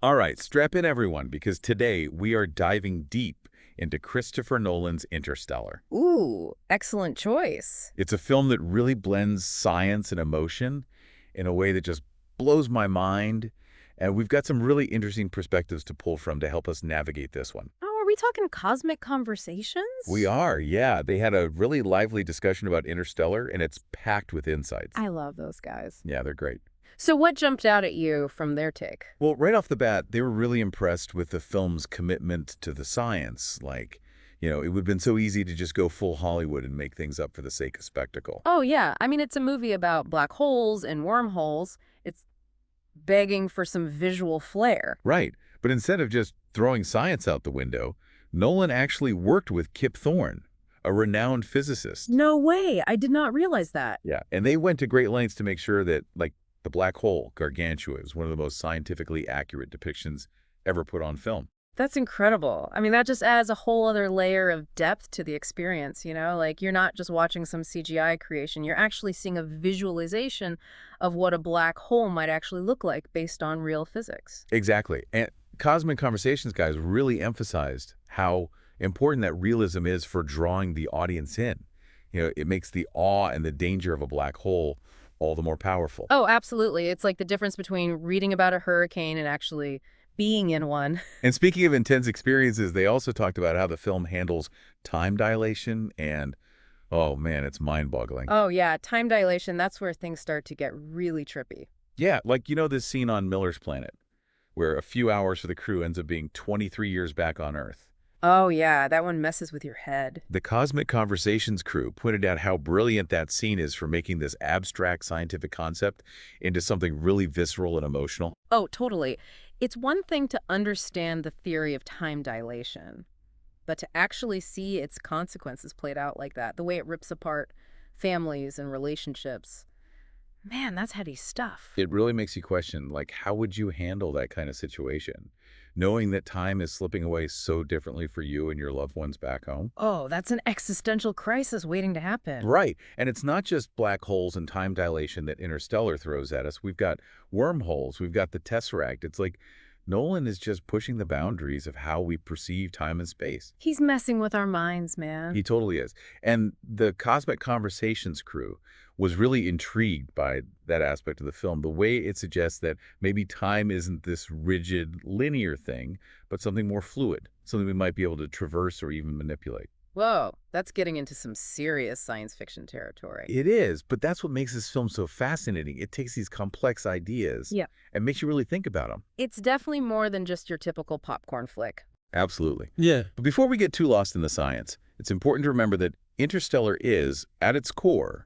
All right, strap in everyone, because today we are diving deep into Christopher Nolan's Interstellar. Ooh, excellent choice. It's a film that really blends science and emotion in a way that just blows my mind, and we've got some really interesting perspectives to pull from to help us navigate this one. Oh, are we talking cosmic We conversations? are, yeah. They had a really lively discussion about Interstellar, and it's packed with insights. I love those guys. Yeah, they're great. So what jumped out at you from their take? Well, right off the bat, they were really impressed with the film's commitment to the science. It would have been so easy to just go full Hollywood and make things up for the sake of spectacle. Oh, yeah. I mean, it's a movie about black holes and wormholes. It's begging for some visual flair. Right. But instead of just throwing science out the window, Nolan actually worked with Kip Thorne, a renowned physicist. No way. I did not realize that. Yeah. And they went to great lengths to make sure that, the black hole, Gargantua, is one of the most scientifically accurate depictions ever put on film. That's incredible. I mean, that just adds a whole other layer of depth to the experience, you know? Like, you're not just watching some CGI creation, you're actually seeing a visualization of what a black hole might actually look like based on real physics. Exactly. And Cosmic Conversations guys really emphasized how important that realism is for drawing the audience in. It makes the awe and the danger of a black hole all the more powerful. Oh, absolutely. It's like the difference between reading about a hurricane and actually being in one. And speaking of intense experiences, they also talked about how the film handles time dilation and, oh man, it's mind-boggling. Oh, yeah. Time dilation, that's where things start to get really trippy. Yeah, this scene on Miller's Planet, where a few hours for the crew ends up being 23 years back on Earth. Oh, yeah. That one messes with your head. The Cosmic Conversations crew pointed out how brilliant that scene is for making this abstract scientific concept into something really visceral and emotional. Oh, totally. It's one thing to understand the theory of time dilation, but to actually see its consequences played out like that, the way it rips apart families and relationships, man, that's heady stuff. It really makes you question, how would you handle that kind of situation? Knowing that time is slipping away so differently for you and your loved ones back home? Oh, that's an existential crisis waiting to happen. Right. And it's not just black holes and time dilation that Interstellar throws at us. We've got wormholes. We've got the tesseract. It's like Nolan is just pushing the boundaries of how we perceive time and space. He's messing with our minds, man. He totally is. And the Cosmic Conversations crew was really intrigued by that aspect of the film, the way it suggests that maybe time isn't this rigid, linear thing, but something more fluid, something we might be able to traverse or even manipulate. Whoa, that's getting into some serious science fiction territory. It is, but that's what makes this film so fascinating. It takes these complex ideas Yeah. and makes you really think about them. It's definitely more than just your typical popcorn flick. Absolutely. Yeah. But before we get too lost in the science, it's important to remember that Interstellar is, at its core,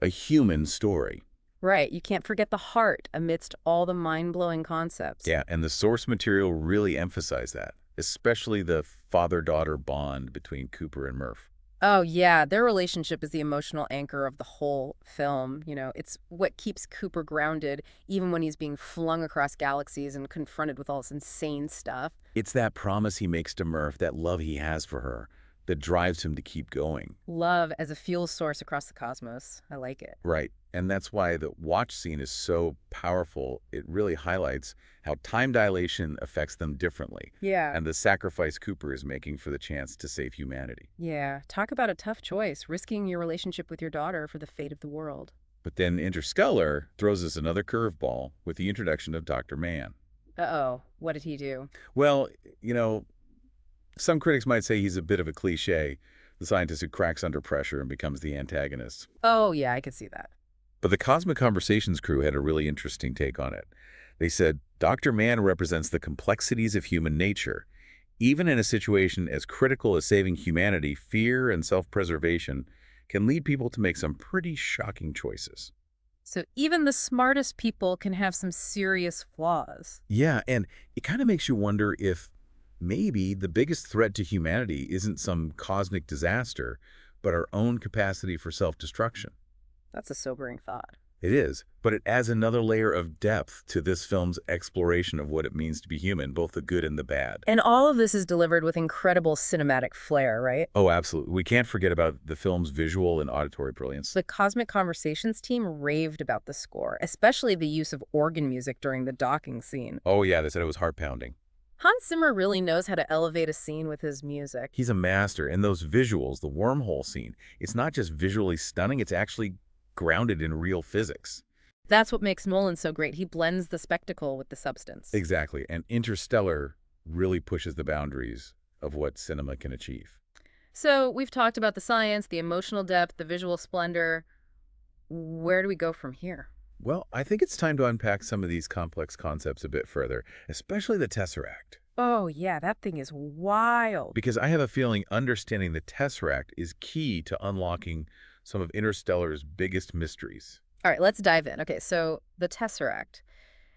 a human story. Right, you can't forget the heart amidst all the mind-blowing concepts. Yeah, and the source material really emphasized that, especially the father-daughter bond between Cooper and Murph. Oh, yeah, their relationship is the emotional anchor of the whole film. You know, it's what keeps Cooper grounded even when he's being flung across galaxies and confronted with all this insane stuff. It's that promise he makes to Murph, that love he has for her, that drives him to keep going. Love as a fuel source across the cosmos. I like it. Right. And that's why the watch scene is so powerful. It really highlights how time dilation affects them differently Yeah. and the sacrifice Cooper is making for the chance to save humanity. Yeah, talk about a tough choice, risking your relationship with your daughter for the fate of the world. But then Interstellar throws us another curveball with the introduction of Dr. Mann. Uh-oh, what did he do? Well, some critics might say he's a bit of a cliche, the scientist who cracks under pressure and becomes the antagonist. Oh, yeah, I could see that. But the Cosmic Conversations crew had a really interesting take on it. They said, Dr. Mann represents the complexities of human nature. Even in a situation as critical as saving humanity, fear and self-preservation can lead people to make some pretty shocking choices. So even the smartest people can have some serious flaws. Yeah, and it kind of makes you wonder if maybe the biggest threat to humanity isn't some cosmic disaster, but our own capacity for self-destruction. That's a sobering thought. It is, but it adds another layer of depth to this film's exploration of what it means to be human, both the good and the bad. And all of this is delivered with incredible cinematic flair, right? Oh, absolutely. We can't forget about the film's visual and auditory brilliance. The Cosmic Conversations team raved about the score, especially the use of organ music during the docking scene. Oh, yeah, they said it was heart-pounding. Hans Zimmer really knows how to elevate a scene with his music. He's a master, and those visuals, the wormhole scene, it's not just visually stunning, it's actually grounded in real physics. That's what makes Nolan so great. He blends the spectacle with the substance. Exactly, and Interstellar really pushes the boundaries of what cinema can achieve. So we've talked about the science, the emotional depth, the visual splendor. Where do we go from here? Well, I think it's time to unpack some of these complex concepts a bit further, especially the tesseract. Oh, yeah, that thing is wild. Because I have a feeling understanding the tesseract is key to unlocking some of Interstellar's biggest mysteries. All right, let's dive in. Okay, so the tesseract.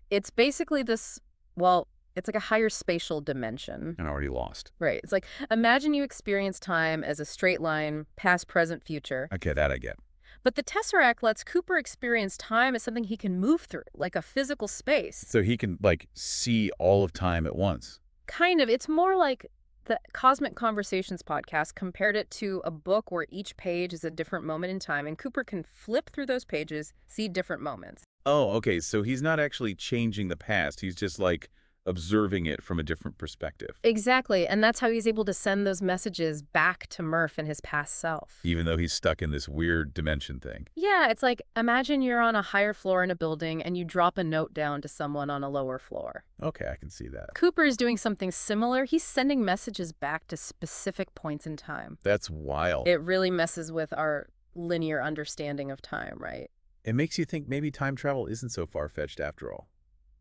It's basically this, well, it's like a higher spatial dimension. I'm already lost. Right. It's like, imagine you experience time as a straight line, past, present, future. Okay, that I get. But the tesseract lets Cooper experience time as something he can move through, like a physical space. So he can, like, see all of time at once. Kind of. It's more like the Cosmic Conversations podcast compared it to a book where each page is a different moment in time, and Cooper can flip through those pages, see different moments. Oh, okay, so he's not actually changing the past. He's just, like, observing it from a different perspective. Exactly, and that's how he's able to send those messages back to Murph and his past self. Even though he's stuck in this weird dimension thing. Yeah, it's like, imagine you're on a higher floor in a building and you drop a note down to someone on a lower floor. Okay, I can see that. Cooper is doing something similar. He's sending messages back to specific points in time. That's wild. It really messes with our linear understanding of time, right? It makes you think maybe time travel isn't so far-fetched after all.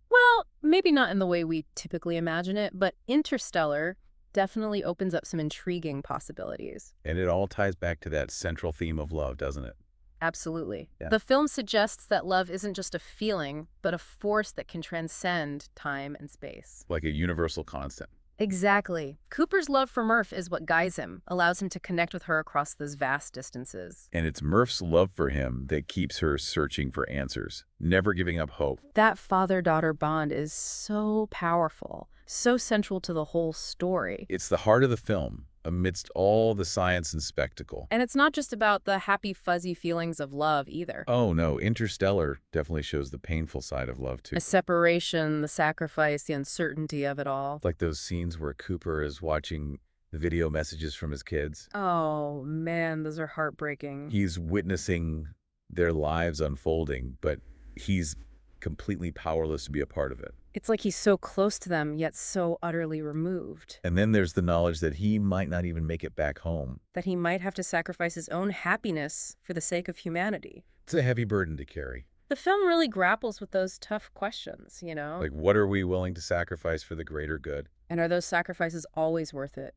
Well, maybe not in the way we typically imagine it, but Interstellar definitely opens up some intriguing possibilities. And it all ties back to that central theme of love, doesn't it? Absolutely. Yeah. The film suggests that love isn't just a feeling, but a force that can transcend time and space. Like a universal constant. Exactly. Cooper's love for Murph is what guides him, allows him to connect with her across those vast distances. And it's Murph's love for him that keeps her searching for answers, never giving up hope. That father-daughter bond is so powerful, so central to the whole story. It's the heart of the film, amidst all the science and spectacle. And it's not just about the happy, fuzzy feelings of love either. Oh no, Interstellar definitely shows the painful side of love too. The separation, the sacrifice, the uncertainty of it all. Like those scenes where Cooper is watching the video messages from his kids. Oh, man, those are heartbreaking. He's witnessing their lives unfolding, but he's completely powerless to be a part of it. It's like he's so close to them, yet so utterly removed. And then there's the knowledge that he might not even make it back home. That he might have to sacrifice his own happiness for the sake of humanity. It's a heavy burden to carry. The film really grapples with those tough questions, you know? Like, what are we willing to sacrifice for the greater good? And are those sacrifices always worth it?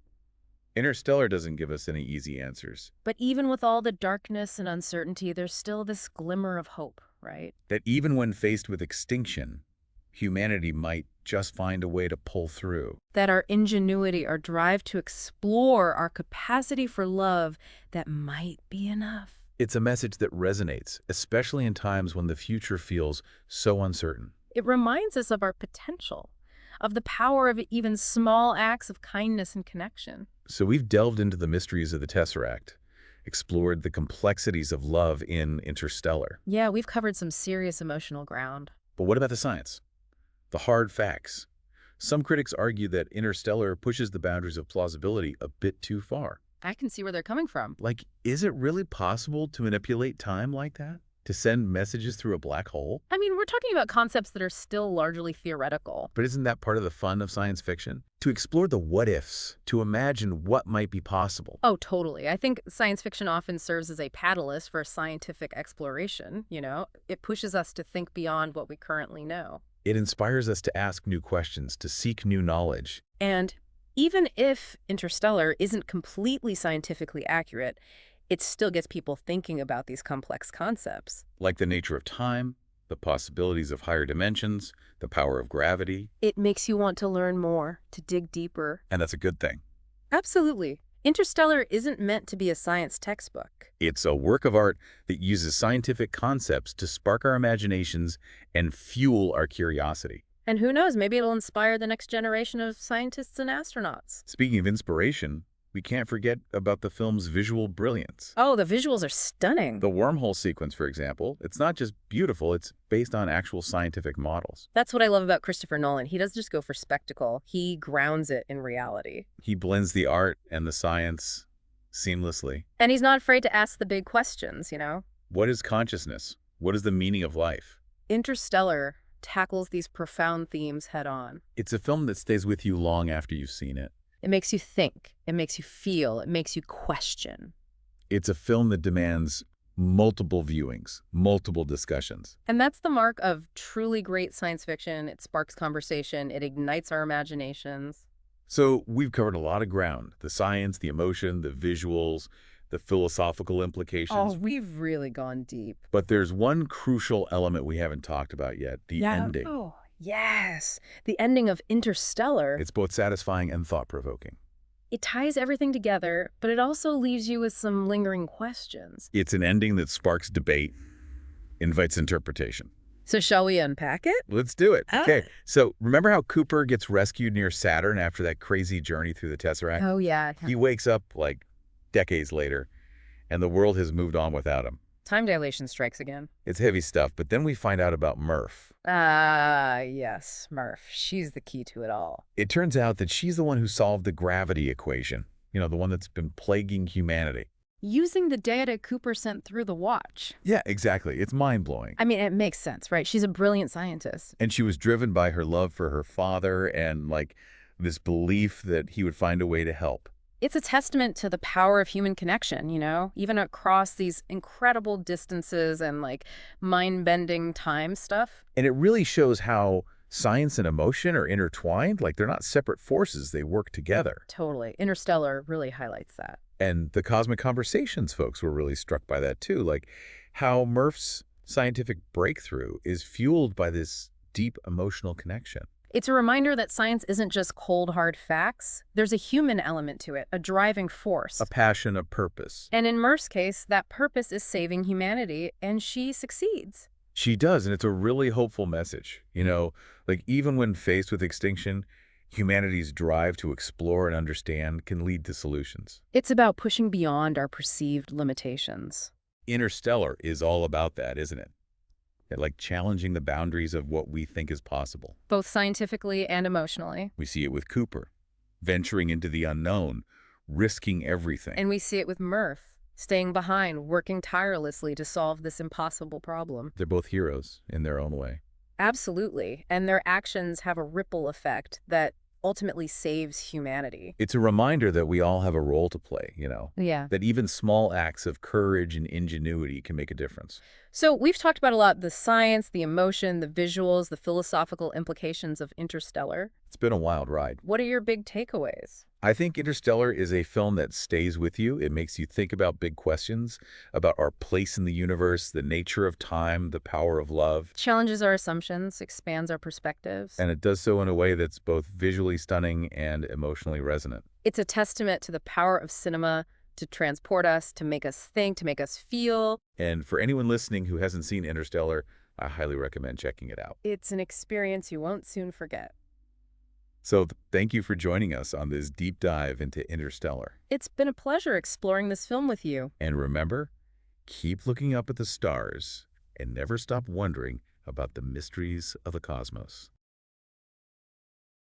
Interstellar doesn't give us any easy answers. But even with all the darkness and uncertainty, there's still this glimmer of hope, right? That even when faced with extinction, humanity might just find a way to pull through. That our ingenuity, our drive to explore, our capacity for love, that might be enough. It's a message that resonates, especially in times when the future feels so uncertain. It reminds us of our potential, of the power of even small acts of kindness and connection. So we've delved into the mysteries of the tesseract, explored the complexities of love in Interstellar. Yeah, we've covered some serious emotional ground. But what about the science? The hard facts. Some critics argue that Interstellar pushes the boundaries of plausibility a bit too far. I can see where they're coming from. Like, is it really possible to manipulate time like that? To send messages through a black hole? I mean, we're talking about concepts that are still largely theoretical. But isn't that part of the fun of science fiction? To explore the what-ifs, to imagine what might be possible. Oh, totally. I think science fiction often serves as a catalyst for scientific exploration, you know? It pushes us to think beyond what we currently know. It inspires us to ask new questions, to seek new knowledge. And even if Interstellar isn't completely scientifically accurate, it still gets people thinking about these complex concepts. Like the nature of time, the possibilities of higher dimensions, the power of gravity. It makes you want to learn more, to dig deeper. And that's a good thing. Absolutely. Interstellar isn't meant to be a science textbook. It's a work of art that uses scientific concepts to spark our imaginations and fuel our curiosity. And who knows, maybe it'll inspire the next generation of scientists and astronauts. Speaking of inspiration, we can't forget about the film's visual brilliance. Oh, the visuals are stunning. The wormhole sequence, for example, it's not just beautiful, it's based on actual scientific models. That's what I love about Christopher Nolan. He doesn't just go for spectacle. He grounds it in reality. He blends the art and the science seamlessly. And he's not afraid to ask the big questions, you know? What is consciousness? What is the meaning of life? Interstellar tackles these profound themes head on. It's a film that stays with you long after you've seen it. It makes you think, it makes you feel, it makes you question. It's a film that demands multiple viewings, multiple discussions. And that's the mark of truly great science fiction. It sparks conversation, it ignites our imaginations. So we've covered a lot of ground: the science, the emotion, the visuals, the philosophical implications. Oh, we've really gone deep. But there's one crucial element we haven't talked about yet: the ending. Oh, yes. The ending of Interstellar. It's both satisfying and thought-provoking. It ties everything together, but it also leaves you with some lingering questions. It's an ending that sparks debate, invites interpretation. So shall we unpack it? Let's do it. Ah. Okay, so remember how Cooper gets rescued near Saturn after that crazy journey through the tesseract? Oh, yeah. He wakes up like decades later, and the world has moved on without him. Time dilation strikes again. It's heavy stuff, but then we find out about Murph. Ah, yes, Murph. She's the key to it all. It turns out that she's the one who solved the gravity equation, the one that's been plaguing humanity. Using the data Cooper sent through the watch. Yeah, exactly. It's mind-blowing. I mean, it makes sense, right? She's a brilliant scientist. And she was driven by her love for her father and, this belief that he would find a way to help. It's a testament to the power of human connection, even across these incredible distances and, mind-bending time stuff. And it really shows how science and emotion are intertwined. They're not separate forces. They work together. Totally. Interstellar really highlights that. And the Cosmic Conversations folks were really struck by that, too. How Murph's scientific breakthrough is fueled by this deep emotional connection. It's a reminder that science isn't just cold, hard facts. There's a human element to it, a driving force. A passion, a purpose. And in Murph's case, that purpose is saving humanity, and she succeeds. She does, and it's a really hopeful message. Even when faced with extinction, humanity's drive to explore and understand can lead to solutions. It's about pushing beyond our perceived limitations. Interstellar is all about that, isn't it? Challenging the boundaries of what we think is possible. Both scientifically and emotionally. We see it with Cooper, venturing into the unknown, risking everything. And we see it with Murph, staying behind, working tirelessly to solve this impossible problem. They're both heroes in their own way. Absolutely. And their actions have a ripple effect that ultimately saves humanity. It's a reminder that we all have a role to play, Yeah. That even small acts of courage and ingenuity can make a difference. So we've talked about a lot: the science, the emotion, the visuals, the philosophical implications of Interstellar. It's been a wild ride. What are your big takeaways? I think Interstellar is a film that stays with you. It makes you think about big questions, about our place in the universe, the nature of time, the power of love. Challenges our assumptions, expands our perspectives. And it does so in a way that's both visually stunning and emotionally resonant. It's a testament to the power of cinema to transport us, to make us think, to make us feel. And for anyone listening who hasn't seen Interstellar, I highly recommend checking it out. It's an experience you won't soon forget. So thank you for joining us on this deep dive into Interstellar. It's been a pleasure exploring this film with you. And remember, keep looking up at the stars and never stop wondering about the mysteries of the cosmos.